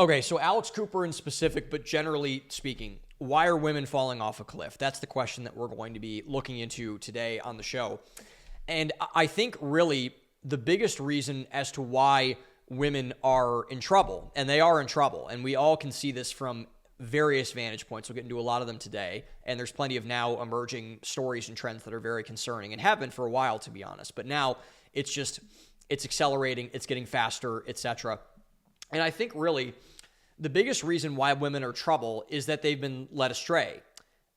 Okay, so Alex Cooper in specific, but generally speaking, why are women falling off a cliff? That's the question that we're going to be looking into today on the show. And I think really the biggest reason as to why women are in trouble, and they are in trouble, and we all can see this from various vantage points. We'll get into a lot of them today, and there's plenty of now emerging stories and trends that are very concerning and have been for a while, to be honest. But now it's accelerating, it's getting faster, etc. And I think really the biggest reason why women are in trouble is that they've been led astray,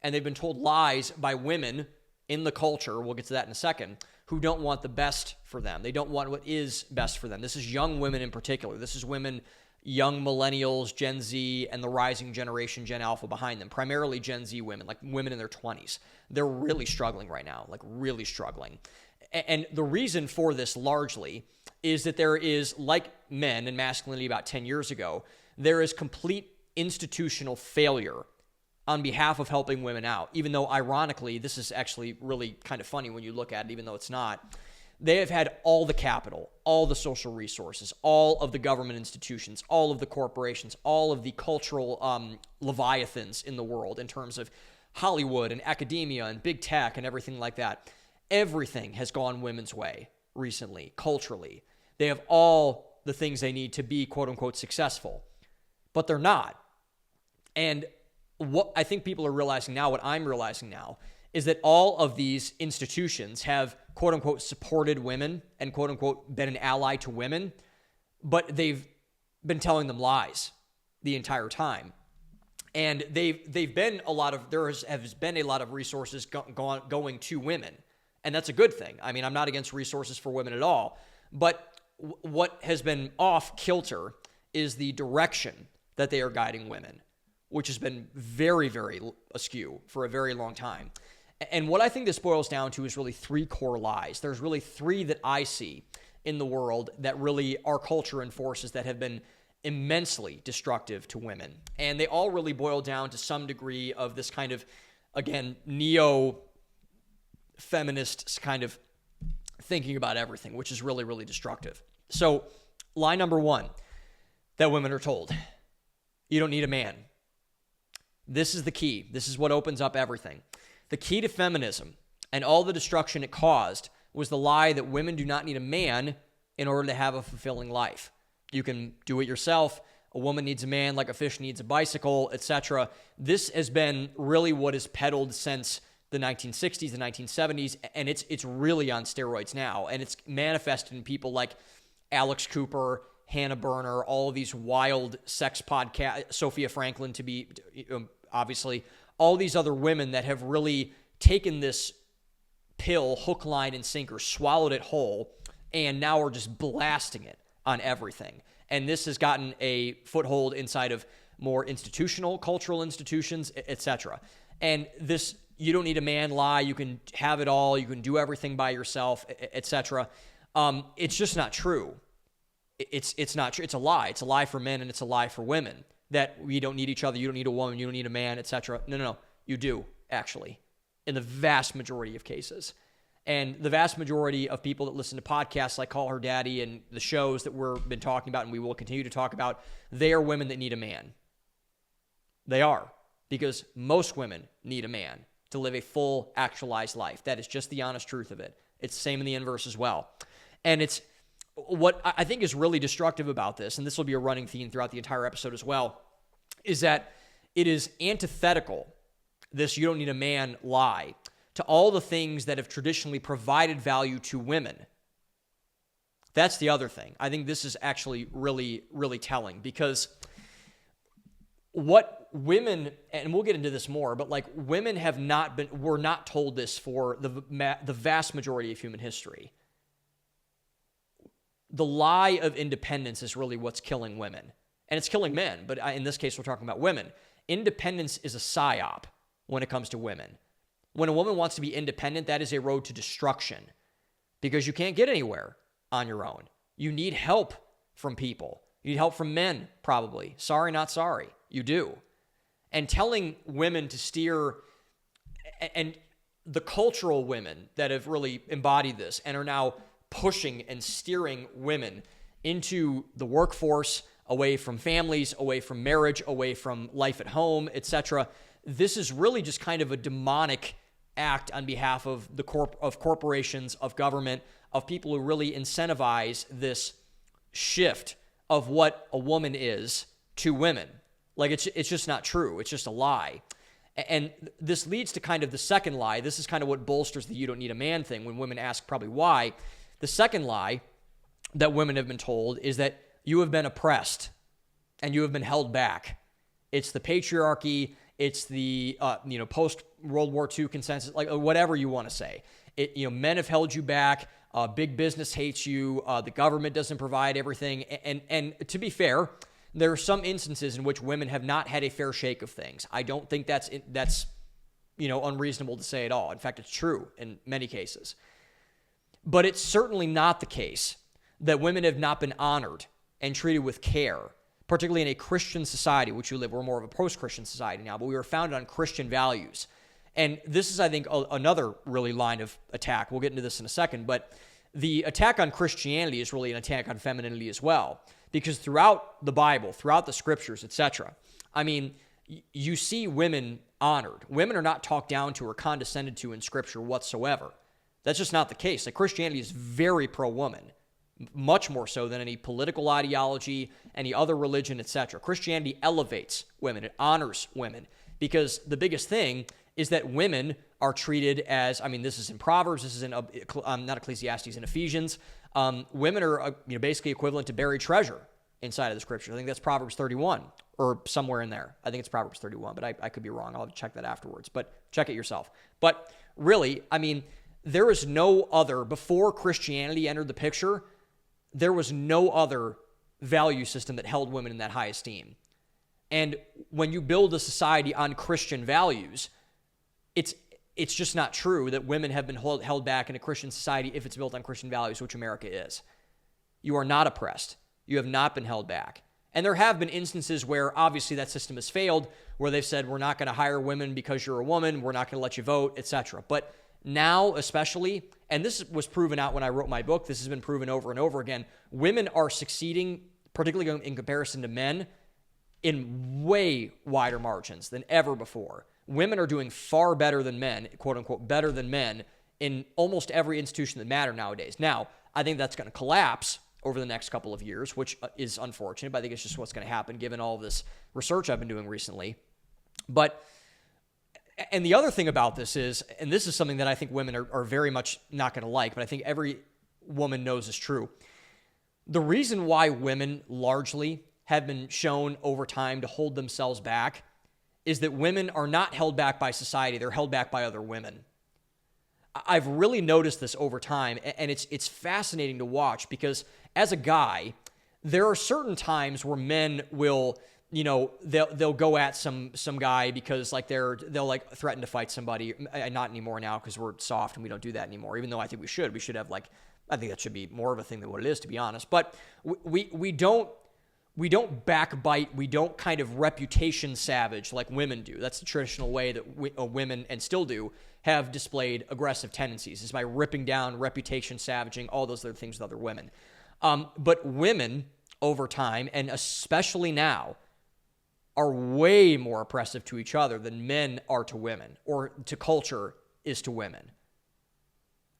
and they've been told lies by women in the culture, we'll get to that in a second, who don't want the best for them. They don't want what is best for them. This is young women in particular. This is women, young millennials, Gen Z, and the rising generation, Gen Alpha behind them, primarily Gen Z women, like women in their 20s. They're really struggling right now, like really struggling. And the reason for this largely is that there is, like men and masculinity about 10 years ago, there is complete institutional failure on behalf of helping women out, even though ironically, this is actually really kind of funny when you look at it, even though it's not. They have had all the capital, all the social resources, all of the government institutions, all of the corporations, all of the cultural leviathans in the world in terms of Hollywood and academia and big tech and everything like that. Everything has gone women's way recently, culturally. They have all the things they need to be, quote unquote, successful, but they're not. And what I think people are realizing now, what I'm realizing now, is that all of these institutions have, quote unquote, supported women and, quote unquote, been an ally to women, but they've been telling them lies the entire time. And there has been a lot of resources going to women, and that's a good thing. I mean, I'm not against resources for women at all, but what has been off kilter is the direction that they are guiding women, which has been very, very askew for a very long time. And what I think this boils down to is really three core lies. There's really three that I see in the world that really our culture enforces that have been immensely destructive to women. And they all really boil down to some degree of this kind of, again, neo-feminist kind of thinking about everything, which is really, really destructive. So lie number one that women are told: you don't need a man. This is the key. This is what opens up everything. The key to feminism and all the destruction it caused was the lie that women do not need a man in order to have a fulfilling life. You can do it yourself. A woman needs a man like a fish needs a bicycle, etc. This has been really what is peddled since the 1960s, the 1970s, and it's really on steroids now. And it's manifested in people like Alex Cooper, Hannah Berner, all of these wild sex podcasts, Sophia Franklin to be, obviously, all these other women that have really taken this pill, hook, line, and sinker, swallowed it whole, and now are just blasting it on everything. And this has gotten a foothold inside of more institutional, cultural institutions, etc. And this, you don't need a man lie, you can have it all, you can do everything by yourself, etc. It's just not true. It's not true. It's a lie. It's a lie for men and it's a lie for women that we don't need each other. You don't need a woman. You don't need a man, etc. No. You do, actually, in the vast majority of cases. And the vast majority of people that listen to podcasts like Call Her Daddy and the shows that we've been talking about and we will continue to talk about, they are women that need a man. They are. Because most women need a man to live a full, actualized life. That is just the honest truth of it. It's the same in the inverse as well. And it's what I think is really destructive about this, and this will be a running theme throughout the entire episode as well, is that it is antithetical, this you don't need a man lie, to all the things that have traditionally provided value to women. That's the other thing. I think this is actually really, really telling, because what women, and we'll get into this more, but like women were not told this for the vast majority of human history. The lie of independence is really what's killing women. And it's killing men, but in this case, we're talking about women. Independence is a psyop when it comes to women. When a woman wants to be independent, that is a road to destruction because you can't get anywhere on your own. You need help from people. You need help from men, probably. Sorry, not sorry. You do. And telling women to steer, and the cultural women that have really embodied this and are now pushing and steering women into the workforce, away from families, away from marriage, away from life at home, etc. This is really just kind of a demonic act on behalf of corporations, of government, of people who really incentivize this shift of what a woman is to women. Like it's just not true. It's just a lie. And this leads to kind of the second lie. This is kind of what bolsters the "you don't need a man" thing when women ask probably why. The second lie that women have been told is that you have been oppressed and you have been held back. It's the patriarchy. It's the post World War II consensus, like whatever you want to say. Men have held you back. Big business hates you. The government doesn't provide everything. And to be fair, there are some instances in which women have not had a fair shake of things. I don't think that's unreasonable to say at all. In fact, it's true in many cases. But it's certainly not the case that women have not been honored and treated with care, particularly in a Christian society, which we live. We're more of a post-Christian society now, but we were founded on Christian values. And this is, I think, another really line of attack. We'll get into this in a second, but the attack on Christianity is really an attack on femininity as well, because throughout the Bible, throughout the scriptures, etc., I mean, you see women honored. Women are not talked down to or condescended to in scripture whatsoever. That's just not the case. Like, Christianity is very pro-woman, much more so than any political ideology, any other religion, etc. Christianity elevates women. It honors women, because the biggest thing is that women are treated as, this is in Proverbs, this is in, not Ecclesiastes, in Ephesians. Women are basically equivalent to buried treasure inside of the scripture. I think that's Proverbs 31 or somewhere in there. I think it's Proverbs 31, but I could be wrong. I'll have to check that afterwards, but check it yourself. But really, there is no other, before Christianity entered the picture, there was no other value system that held women in that high esteem. And when you build a society on Christian values, it's just not true that women have been held back in a Christian society if it's built on Christian values, which America is. You are not oppressed. You have not been held back. And there have been instances where obviously that system has failed, where they've said, we're not going to hire women because you're a woman, we're not going to let you vote, etc. But now especially, and this was proven out when I wrote my book, this has been proven over and over again, women are succeeding, particularly in comparison to men, in way wider margins than ever before. Women are doing far better than men, quote unquote, better than men in almost every institution that matters nowadays. Now, I think that's going to collapse over the next couple of years, which is unfortunate, but I think it's just what's going to happen given all this research I've been doing recently. And the other thing about this is, and this is something that I think women are very much not going to like, but I think every woman knows is true. The reason why women largely have been shown over time to hold themselves back is that women are not held back by society, they're held back by other women. I've really noticed this over time, and it's fascinating to watch, because as a guy, there are certain times where men will, they'll go at some guy because they'll threaten to fight somebody. Not anymore now, because we're soft and we don't do that anymore, even though I think we should have I think that should be more of a thing than what it is, to be honest. But we don't backbite. We don't kind of reputation savage like women do. That's the traditional way that women, and still do, have displayed aggressive tendencies, is by ripping down, reputation savaging, all those other things with other women. But women, over time, and especially now, are way more oppressive to each other than men are to women, or to culture is to women.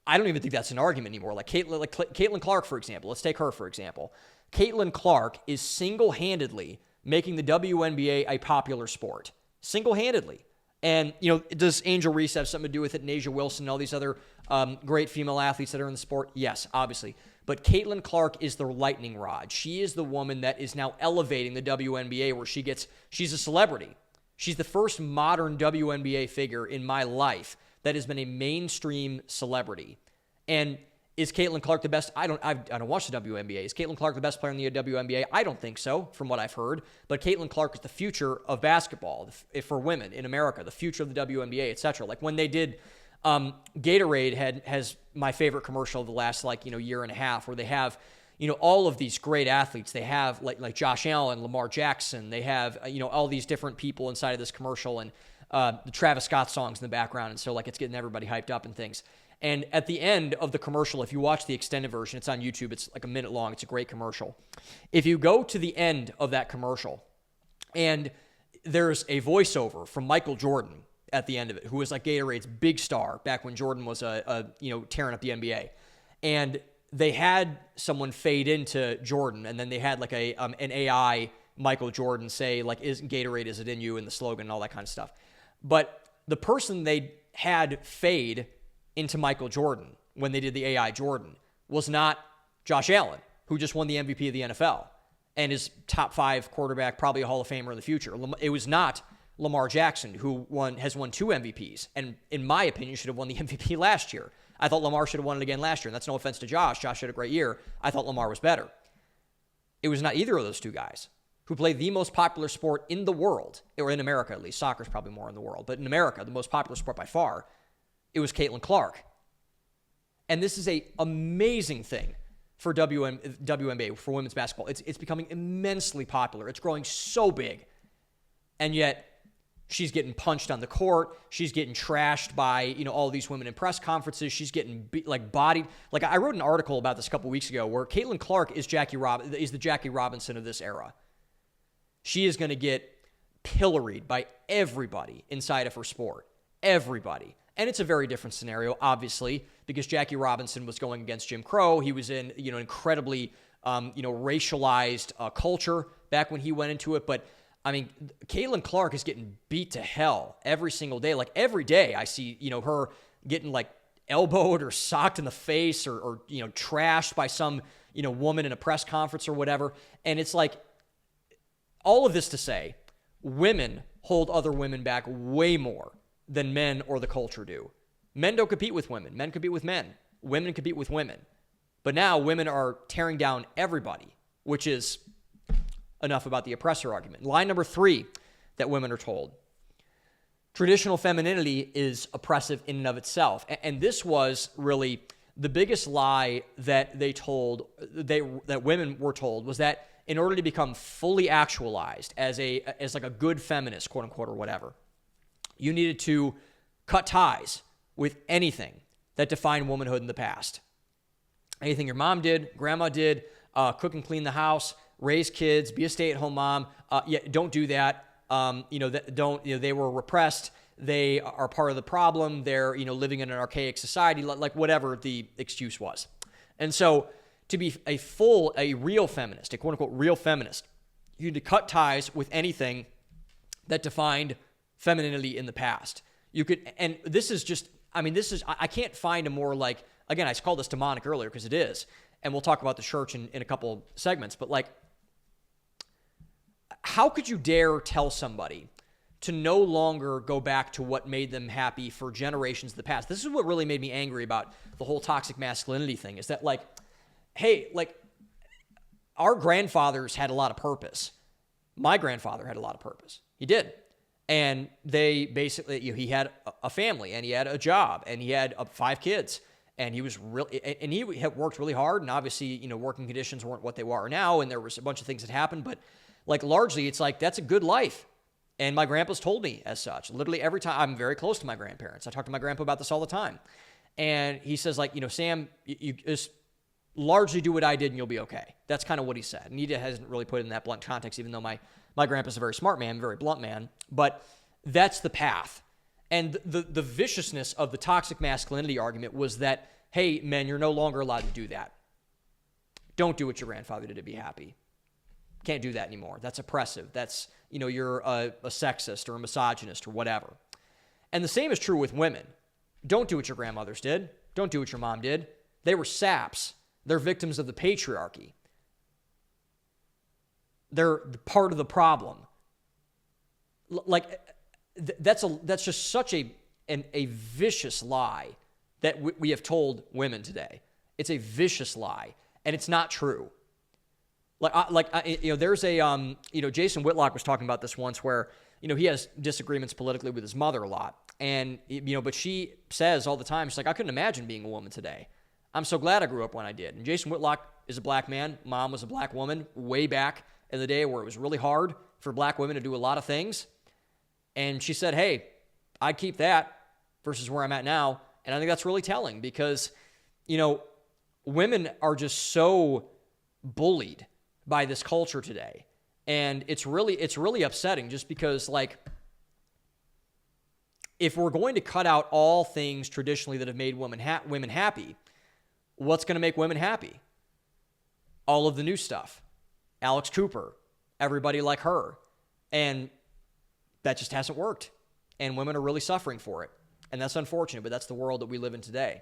I don't even think that's an argument anymore. Like Caitlin Clark, for example. Let's take her, for example. Caitlin Clark is single-handedly making the WNBA a popular sport. Single-handedly. And, does Angel Reese have something to do with it, and Asia Wilson and all these other great female athletes that are in the sport? Yes, obviously. But Caitlin Clark is the lightning rod. She is the woman that is now elevating the WNBA, where she's a celebrity. She's the first modern WNBA figure in my life that has been a mainstream celebrity. And is Caitlin Clark the best? I don't watch the WNBA. Is Caitlin Clark the best player in the WNBA? I don't think so, from what I've heard. But Caitlin Clark is the future of basketball for women in America, the future of the WNBA, etc. Like when they did, Gatorade has my favorite commercial of the last year and a half, where they have all of these great athletes. They have like Josh Allen, Lamar Jackson. They have all these different people inside of this commercial, and the Travis Scott songs in the background, and so it's getting everybody hyped up and things. And at the end of the commercial, if you watch the extended version, it's on YouTube. It's like a minute long. It's a great commercial. If you go to the end of that commercial, and there's a voiceover from Michael Jordan at the end of it, who was like Gatorade's big star back when Jordan was tearing up the NBA. And they had someone fade into Jordan, and then they had like an AI Michael Jordan say like, "Isn't Gatorade, is it in you?" and the slogan and all that kind of stuff. But the person they had fade into Michael Jordan when they did the AI Jordan was not Josh Allen, who just won the MVP of the NFL and is top 5 quarterback, probably a Hall of Famer in the future. It was not Lamar Jackson, who has won 2 MVPs, and in my opinion should have won the MVP last year. I thought Lamar should have won it again last year, and that's no offense to Josh. Josh had a great year. I thought Lamar was better. It was not either of those two guys who play the most popular sport in the world, or in America at least. Soccer's probably more in the world, but in America, the most popular sport by far, it was Caitlin Clark. And this is an amazing thing for WNBA, for women's basketball. It's becoming immensely popular. It's growing so big. And yet, she's getting punched on the court. She's getting trashed by, all these women in press conferences. She's getting bodied. Like, I wrote an article about this a couple weeks ago where Caitlin Clark is the Jackie Robinson of this era. She is going to get pilloried by everybody inside of her sport. Everybody. And it's a very different scenario, obviously, because Jackie Robinson was going against Jim Crow. He was in, incredibly, racialized culture back when he went into it. But, I mean, Caitlin Clark is getting beat to hell every single day. Like, every day I see, her getting, like, elbowed or socked in the face or trashed by some, woman in a press conference or whatever. And it's like, all of this to say, women hold other women back way more than men or the culture do. Men don't compete with women. Men compete with men. Women compete with women. But now women are tearing down everybody, which is enough about the oppressor argument. Line number 3 that women are told: traditional femininity is oppressive in and of itself. And this was really the biggest lie that that women were told, was that in order to become fully actualized as like a good feminist, quote unquote, or whatever, you needed to cut ties with anything that defined womanhood in the past. Anything your mom did, grandma did, cook and clean the house, raise kids, be a stay-at-home mom. Don't do that. They were repressed. They are part of the problem. They're, living in an archaic society, like whatever the excuse was. And so to be a real feminist, a quote-unquote real feminist, you need to cut ties with anything that defined femininity in the past. You could, and this is just, I can't find a more like, again, I called this demonic earlier because it is, and we'll talk about the church in a couple segments, but like, how could you dare tell somebody to no longer go back to what made them happy for generations of the past? This is what really made me angry about the whole toxic masculinity thing, is that like, hey, like, our grandfathers had a lot of purpose. My grandfather had a lot of purpose. He did. And they basically, he had a family, and he had a job, and he had 5 kids, and he was he had worked really hard, and obviously, working conditions weren't what they are now, and there was a bunch of things that happened, but like largely it's like, that's a good life. And my grandpa's told me as such. Literally every time, I'm very close to my grandparents. I talk to my grandpa about this all the time. And he says like, Sam, you just largely do what I did and you'll be okay. That's kind of what he said. And he hasn't really put it in that blunt context, even though my grandpa's a very smart man, very blunt man. But that's the path. And the viciousness of the toxic masculinity argument was that, hey, men, you're no longer allowed to do that. Don't do what your grandfather did to be happy. Can't do that anymore. That's oppressive. That's, you're a sexist or a misogynist or whatever. And the same is true with women. Don't do what your grandmothers did. Don't do what your mom did. They were saps. They're victims of the patriarchy. They're part of the problem. Like, that's just such a vicious lie that we have told women today. It's a vicious lie, and it's not true. There's a, Jason Whitlock was talking about this once where, he has disagreements politically with his mother a lot. And, but she says all the time, she's like, I couldn't imagine being a woman today. I'm so glad I grew up when I did. And Jason Whitlock is a black man. Mom was a black woman way back in the day where it was really hard for black women to do a lot of things. And she said, hey, I'd keep that versus where I'm at now. And I think that's really telling because, women are just so bullied by this culture today. And it's really upsetting just because, like, if we're going to cut out all things traditionally that have made women happy, what's going to make women happy? All of the new stuff. Alex Cooper, everybody like her. And that just hasn't worked. And women are really suffering for it. And that's unfortunate, but that's the world that we live in today.